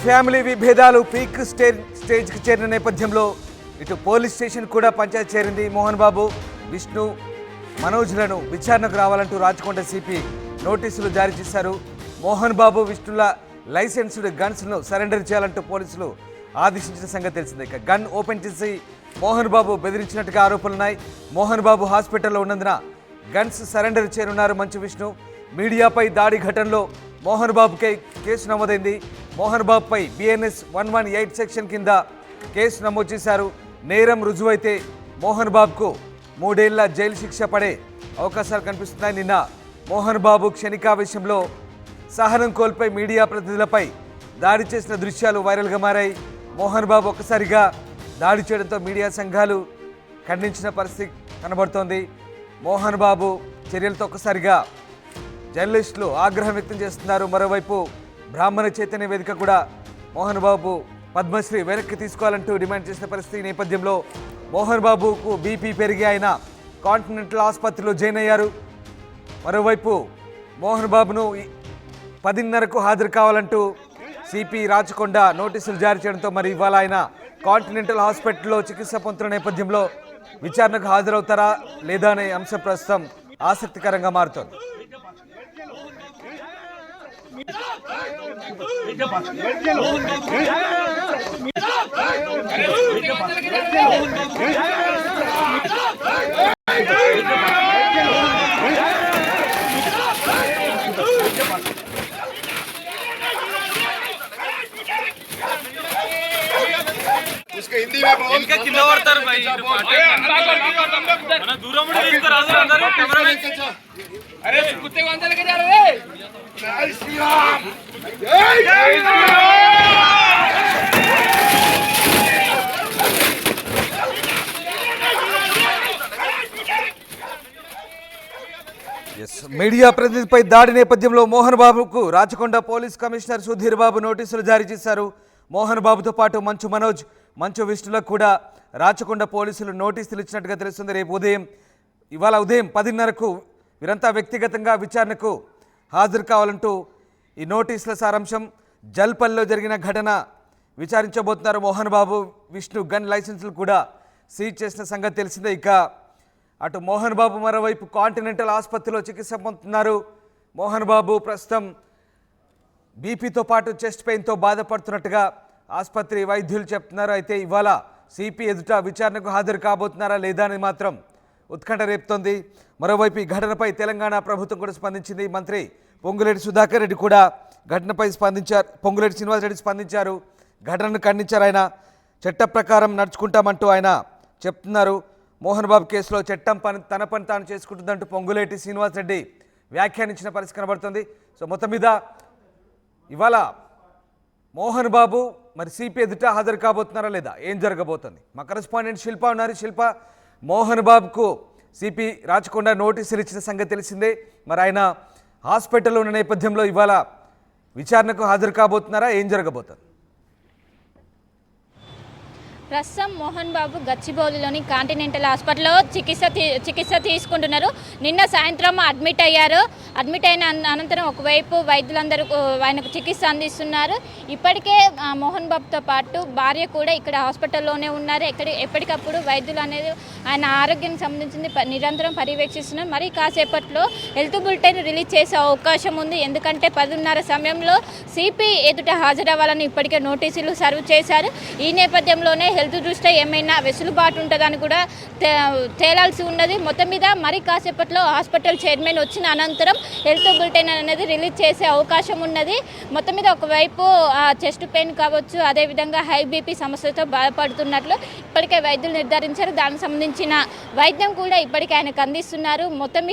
Family విభేదాలు peak స్టేజ్కి చేరిన నేపథ్యంలో ఇటు పోలీస్ స్టేషన్ కూడా పంచాయతీ చేరింది. మోహన్ బాబు, విష్ణు, మనోజ్లను విచారణకు రావాలంటూ రాచకొండ సిపి నోటీసులు జారీ చేశారు. మోహన్ బాబు, విష్ణుల లైసెన్స్డ్ గన్స్ను సరెండర్ చేయాలంటూ పోలీసులు ఆదేశించిన సంగతి తెలిసిందే. ఇక గన్ ఓపెన్ చేసి మోహన్ బాబు బెదిరించినట్టుగా ఆరోపణలున్నాయి. మోహన్ బాబు హాస్పిటల్లో ఉన్నందున గన్స్ సరెండర్ చేయనున్నారు మంచు విష్ణు. మీడియాపై దాడి ఘటనలో మోహన్ బాబుపై కేసు నమోదైంది. మోహన్ బాబుపై BNS 118 సెక్షన్ కింద కేసు నమోదు చేశారు. నేరం రుజువైతే మోహన్ బాబుకు 3 ఏళ్ల జైలు శిక్ష పడే అవకాశాలు కనిపిస్తున్నాయి. నిన్న మోహన్ బాబు క్షణికావేశంలో సహనం కోల్పోయి మీడియా ప్రతినిధులపై దాడి చేసిన దృశ్యాలు వైరల్గా మారాయి. మోహన్ బాబు ఒక్కసారిగా దాడి చేయడంతో మీడియా సంఘాలు ఖండించిన పరిస్థితి కనబడుతోంది. మోహన్ బాబు చర్యలతో ఒక్కసారిగా జర్నలిస్టులు ఆగ్రహం వ్యక్తం చేస్తున్నారు. మరోవైపు బ్రాహ్మణ చైతన్య వేదిక కూడా మోహన్ బాబు పద్మశ్రీ వెనక్కి తీసుకోవాలంటూ డిమాండ్ చేసిన పరిస్థితి నేపథ్యంలో మోహన్ బాబుకు బీపీ పెరిగి ఆయన కాంటినెంటల్ ఆసుపత్రిలో జాయిన్ అయ్యారు. మరోవైపు మోహన్ బాబును 10:30కు హాజరు కావాలంటూ సిపి రాచకొండ నోటీసులు జారీ చేయడంతో మరి ఇవాళ ఆయన కాంటినెంటల్ హాస్పిటల్లో చికిత్స పొందుతున్న నేపథ్యంలో విచారణకు హాజరవుతారా లేదా అనే అంశం ప్రస్తుతం ఆసక్తికరంగా మారుతోంది. इनका कितना पड़ता है भाई ना दूर में इसको राजू अंदर कैमरा में अरे कुत्ते को अंदर लेके जा रहे हैं जय श्री राम जय श्री మీడియా ప్రతినిధిపై దాడి నేపథ్యంలో మోహన్ బాబుకు రాచకొండ పోలీస్ కమిషనర్ సుధీర్ బాబు నోటీసులు జారీ చేశారు. మోహన్ బాబుతో పాటు మంచు మనోజ్, మంచు విష్ణులకు కూడా రాచకొండ పోలీసులు నోటీసులు ఇచ్చినట్టుగా తెలుస్తుంది. రేపు ఇవాళ ఉదయం 10:30కు వీరంతా వ్యక్తిగతంగా విచారణకు హాజరు కావాలంటూ ఈ నోటీసుల సారాంశం. జల్పల్లో జరిగిన ఘటన విచారించబోతున్నారు. మోహన్ బాబు, విష్ణు గన్ లైసెన్సులు కూడా సీజ్ చేసిన సంగతి తెలిసిందే. ఇక అటు మోహన్ బాబు మరోవైపు కాంటినెంటల్ ఆసుపత్రిలో చికిత్స పొందుతున్నారు. మోహన్ బాబు ప్రస్తుతం బీపీతో పాటు చెస్ట్ పెయిన్తో బాధపడుతున్నట్టుగా ఆసుపత్రి వైద్యులు చెప్తున్నారు. అయితే ఇవాళ సిపి ఎదుట విచారణకు హాజరు కాబోతున్నారా లేదా అని మాత్రం ఉత్కంఠ రేపుతోంది. మరోవైపు ఈ ఘటనపై తెలంగాణ ప్రభుత్వం కూడా స్పందించింది. మంత్రి పొంగులేటి సుధాకర్ రెడ్డి కూడా ఘటనపై స్పందించారు. పొంగులేటి శ్రీనివాసరెడ్డి స్పందించారు. ఘటనను ఖండించారు. ఆయన చట్ట ప్రకారం నడుచుకుంటామంటూ ఆయన చెప్తున్నారు. మోహన్ బాబు కేసులో చట్టం తన పని తాను చేసుకుంటుందంటూ పొంగులేటి శ్రీనివాసరెడ్డి వ్యాఖ్యానించిన పరిస్థితి కనబడుతుంది. సో మొత్తం మీద ఇవాళ మోహన్ బాబు మరి సిపి ఎదుట హాజరు కాబోతున్నారా లేదా, ఏం జరగబోతుంది? మా కరెస్పాండెంట్ శిల్ప ఉన్నారు. శిల్ప, మోహన్ బాబుకు సిపి రాచకొండ నోటీసులు ఇచ్చిన సంగతి తెలిసిందే. మరి ఆయన హాస్పిటల్లో ఉన్న నేపథ్యంలో ఇవాళ విచారణకు హాజరు కాబోతున్నారా, ఏం జరగబోతుంది? ప్రస్తుతం మోహన్ బాబు గచ్చిబౌలిలోని కాంటినెంటల్ హాస్పిటల్లో చికిత్స తీసుకుంటున్నారు. నిన్న సాయంత్రం అడ్మిట్ అయ్యారు. అడ్మిట్ అయిన అనంతరం ఒకవైపు వైద్యులందరూ ఆయనకు చికిత్స అందిస్తున్నారు. ఇప్పటికే మోహన్ బాబుతో పాటు భార్య కూడా ఇక్కడ హాస్పిటల్లోనే ఉన్నారు. ఎప్పటికప్పుడు వైద్యులు అనేది ఆయన ఆరోగ్యానికి సంబంధించింది నిరంతరం పర్యవేక్షిస్తున్నారు. మరి కాసేపట్లో హెల్త్ బులెటిన్ రిలీజ్ చేసే అవకాశం ఉంది. ఎందుకంటే 10:30 సమయంలో సిపి ఎదుట హాజరవ్వాలని ఇప్పటికే నోటీసులు సర్వ్ చేశారు. ఈ నేపథ్యంలోనే హెల్త్ దృష్ట్యా ఏమైనా వెసులుబాటు ఉంటుందని కూడా తేలాల్సి ఉన్నది. మొత్తం మీద మరి కాసేపట్లో హాస్పిటల్ చైర్మన్ వచ్చిన అనంతరం హెల్త్ బులెటిన్ అనేది రిలీజ్ చేసే అవకాశం ఉన్నది. మొత్తం మీద ఒకవైపు చెస్ట్ పెయిన్ కావచ్చు, అదేవిధంగా హై బీపీ సమస్యతో బాధపడుతున్నట్లు ఇప్పటికే వైద్యులు నిర్ధారించారు. దానికి సంబంధించిన వైద్యం కూడా ఇప్పటికే ఆయనకు అందిస్తున్నారు. మొత్తం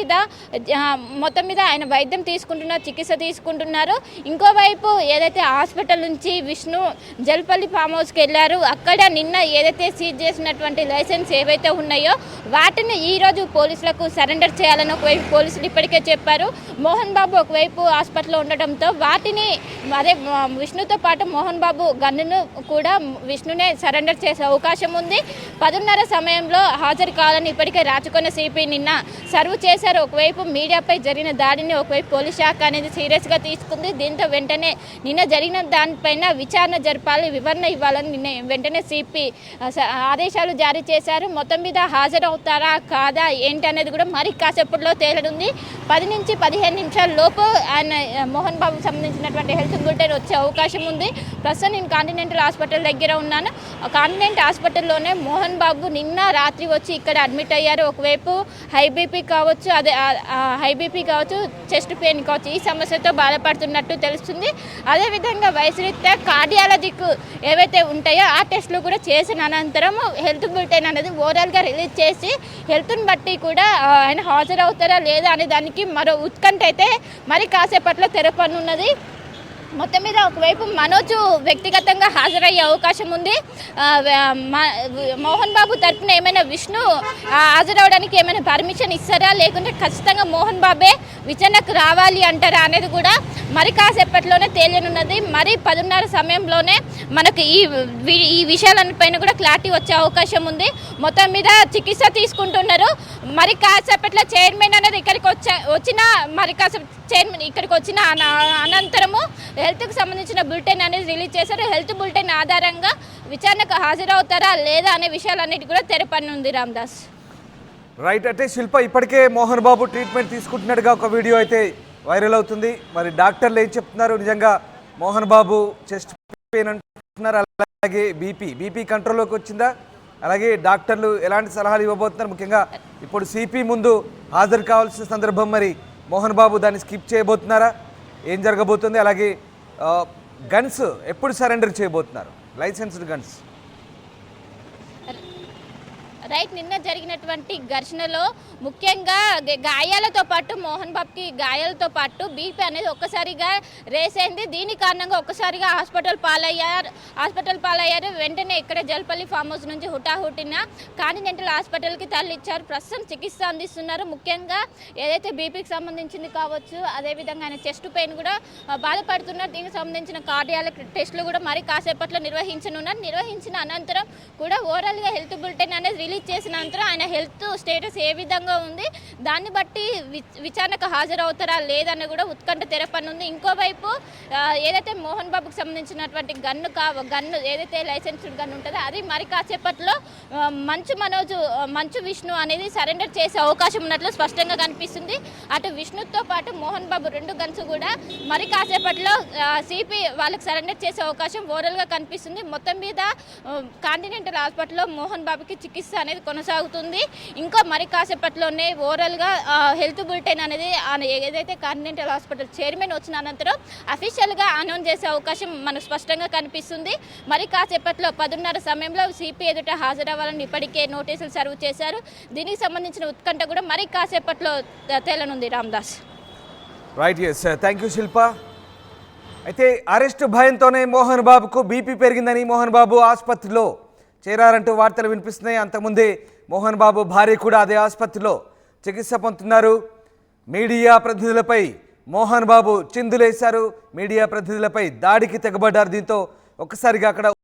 మీద ఆయన వైద్యం తీసుకుంటున్నారు, చికిత్స తీసుకుంటున్నారు. ఇంకోవైపు ఏదైతే హాస్పిటల్ నుంచి విష్ణు జల్పల్లి ఫామ్ హౌస్కి వెళ్ళారు, అక్కడ నిన్న నిన్న ఏదైతే సీజ్ చేసినటువంటి లైసెన్స్ ఏవైతే ఉన్నాయో వాటిని ఈరోజు పోలీసులకు సరెండర్ చేయాలని ఒకవైపు పోలీసులు ఇప్పటికే చెప్పారు. మోహన్ బాబు ఒకవైపు హాస్పిటల్లో ఉండడంతో వాటిని అదే విష్ణుతో పాటు మోహన్ బాబు గన్నును కూడా విష్ణునే సరెండర్ చేసే అవకాశం ఉంది. 10:30 సమయంలో హాజరు కావాలని ఇప్పటికే రాచకొండ సిపి నిన్న సర్వ్ చేశారు. ఒకవైపు మీడియాపై జరిగిన దాడిని ఒకవైపు పోలీస్ శాఖ అనేది సీరియస్గా తీసుకుంది. దీంతో వెంటనే నిన్న జరిగిన దానిపైన విచారణ జరపాలి, వివరణ ఇవ్వాలని నిన్న వెంటనే సిపి ఆదేశాలు జారీ చేశారు. మొత్తం మీద హాజరవుతారా కాదా ఏంటి అనేది కూడా మరి కాసేపట్లో తేలనుంది. 10 నుంచి 15 నిమిషాల లోపు ఆయన మోహన్ బాబుకు సంబంధించినటువంటి హెల్త్ బులెటిన్ వచ్చే అవకాశం ఉంది. ప్రస్తుతం నేను కాంటినెంటల్ హాస్పిటల్ దగ్గర ఉన్నాను. కాంటినెంటల్ హాస్పిటల్లోనే మోహన్ బాబు నిన్న రాత్రి వచ్చి ఇక్కడ అడ్మిట్ అయ్యారు. ఒకవైపు హై బీపీ కావచ్చు, చెస్ట్ పెయిన్ కావచ్చు, ఈ సమస్యతో బాధపడుతున్నట్టు తెలుస్తుంది. అదేవిధంగా వయసు రీత్యా కార్డియాలజిక్ ఏవైతే ఉంటాయో ఆ టెస్టులు కూడా చేసిన అనంతరం హెల్త్ బులెటిన్ అనేది ఓవరాల్గా రిలీజ్ చేసి హెల్త్ని బట్టి కూడా ఆయన హాజరవుతారా లేదా అనే దానికి మరో ఉత్కంఠ అయితే మరి కాసేపట్లో తెరపనున్నది. మొత్తం మీద ఒకవైపు మనోజ్ వ్యక్తిగతంగా హాజరయ్యే అవకాశం ఉంది. మోహన్ బాబు తరఫున ఏమైనా విష్ణు హాజరవడానికి ఏమైనా పర్మిషన్ ఇస్తారా, లేకుంటే ఖచ్చితంగా మోహన్ బాబే విచారణకు రావాలి అంటారా అనేది కూడా మరి కాసేపట్లోనే తేలియనున్నది. మరి 10:30 సమయంలోనే మనకు ఈ విషయాలపైన కూడా క్లారిటీ వచ్చే అవకాశం ఉంది. మొత్తం మీద చికిత్స తీసుకుంటున్నారు. మరి కాసేపట్లో చైర్మన్ అనేది ఇక్కడికి వచ్చిన మరి కాసేపు చైర్మన్ ఇక్కడికి వచ్చిన అనంతరము హెల్త్కి సంబంధించిన బులెటిన్ అనేది రిలీజ్ చేశారు. హెల్త్ బులెటిన్ ఆధారంగా విచారణకు హాజరవుతారా లేదా అనే విషయాలన్నిటి కూడా తెరపనుంది. రామ్దాస్ రైట్. అంటే శిల్ప ఇప్పటికే మోహన్ బాబు ట్రీట్మెంట్ తీసుకుంటున్నట్టుగా ఒక వీడియో అయితే వైరల్ అవుతుంది. మరి డాక్టర్లు ఏం చెప్తున్నారు? నిజంగా మోహన్ బాబు చెస్ట్ పెయిన్ అంటున్నారు, అలాగే బీపీ కంట్రోల్లోకి వచ్చిందా? అలాగే డాక్టర్లు ఎలాంటి సలహాలు ఇవ్వబోతున్నారు? ముఖ్యంగా ఇప్పుడు సిపి ముందు హాజరు కావాల్సిన సందర్భం, మరి మోహన్ బాబు దాన్ని స్కిప్ చేయబోతున్నారా? ఏం జరగబోతుంది? అలాగే గన్స్ ఎప్పుడు సరెండర్ చేయబోతున్నారు, లైసెన్స్డ్ గన్స్? రైట్. నిన్న జరిగినటువంటి ఘర్షణలో ముఖ్యంగా గాయాలతో పాటు మోహన్ బాబుకి గాయాలతో పాటు బీపీ అనేది ఒక్కసారిగా రేస్ అయింది. దీని కారణంగా ఒక్కసారిగా హాస్పిటల్ పాలయ్యారు. వెంటనే ఇక్కడ జల్పల్లి ఫామ్ హౌస్ నుంచి హుటాహుటిన కాంటినెంటల్ హాస్పిటల్కి తరలిచ్చారు. ప్రస్తుతం చికిత్స అందిస్తున్నారు. ముఖ్యంగా ఏదైతే బీపీకి సంబంధించింది కావచ్చు, అదేవిధంగా ఆయన చెస్ట్ పెయిన్ కూడా బాధపడుతున్నారు. దీనికి సంబంధించిన కార్డియాలజిక్ టెస్టులు కూడా మరి కాసేపట్లో నిర్వహించిన అనంతరం కూడా ఓవరాల్గా హెల్త్ బులెటిన్ అనేది రిలీజ్ చేసిన అనంతరం ఆయన హెల్త్ స్టేటస్ ఏ విధంగా ఉంది, దాన్ని బట్టి విచారణకు హాజరవుతారా లేదని కూడా ఉత్కంఠ తెరపనుంది. ఇంకోవైపు ఏదైతే మోహన్ బాబుకి సంబంధించినటువంటి గన్ను ఏదైతే లైసెన్స్డ్ గన్ ఉంటుందో అది మరి కాసేపట్లో మంచు విష్ణు అనేది సరెండర్ చేసే అవకాశం ఉన్నట్లు స్పష్టంగా కనిపిస్తుంది. అటు విష్ణుతో పాటు మోహన్ బాబు 2 గన్స్ కూడా మరి కాసేపట్లో సిపి వాళ్ళకి సరెండర్ చేసే అవకాశం ఓవరాల్గా కనిపిస్తుంది. మొత్తం మీద కాంటినెంటల్ హాస్పిటల్లో మోహన్ బాబుకి చికిత్స అనేది కొనసాగుతుంది. ఇంకా మరి కాసేపట్లోనే ఓవరాల్గా హెల్త్ బులెటిన్ అనేది ఏదైతే కాంటినెంటల్ హాస్పిటల్ చైర్మన్ వచ్చిన అనంతరం అఫీషియల్గా అనౌన్స్ చేసే అవకాశం మనకు స్పష్టంగా కనిపిస్తుంది. మరి కాసేపట్లో 10:30 సమయంలో సిపి ఎదుట హాజరవ్వాలని ఇప్పటికే నోటీసులు సర్వ్ చేశారు. దీనికి సంబంధించిన ఉత్కంఠ కూడా మరి కాసేపట్లో తేలనుంది. Ramdas right. Yes, thank you Shilpa. అయితే అరెస్టు భయంతోనే మోహన్ బాబుకు బీపీ పెరిగిందని మోహన్ బాబు ఆసుపత్రిలో చేరారంటూ వార్తలు వినిపిస్తున్నాయి. అంతకుముందే మోహన్ బాబు భార్య కూడా అదే ఆసుపత్రిలో చికిత్స పొందుతున్నారు. మీడియా ప్రతినిధులపై మోహన్ బాబు చిందులేశారు. మీడియా ప్రతినిధులపై దాడికి తెగబడ్డారు. దీంతో ఒక్కసారిగా అక్కడ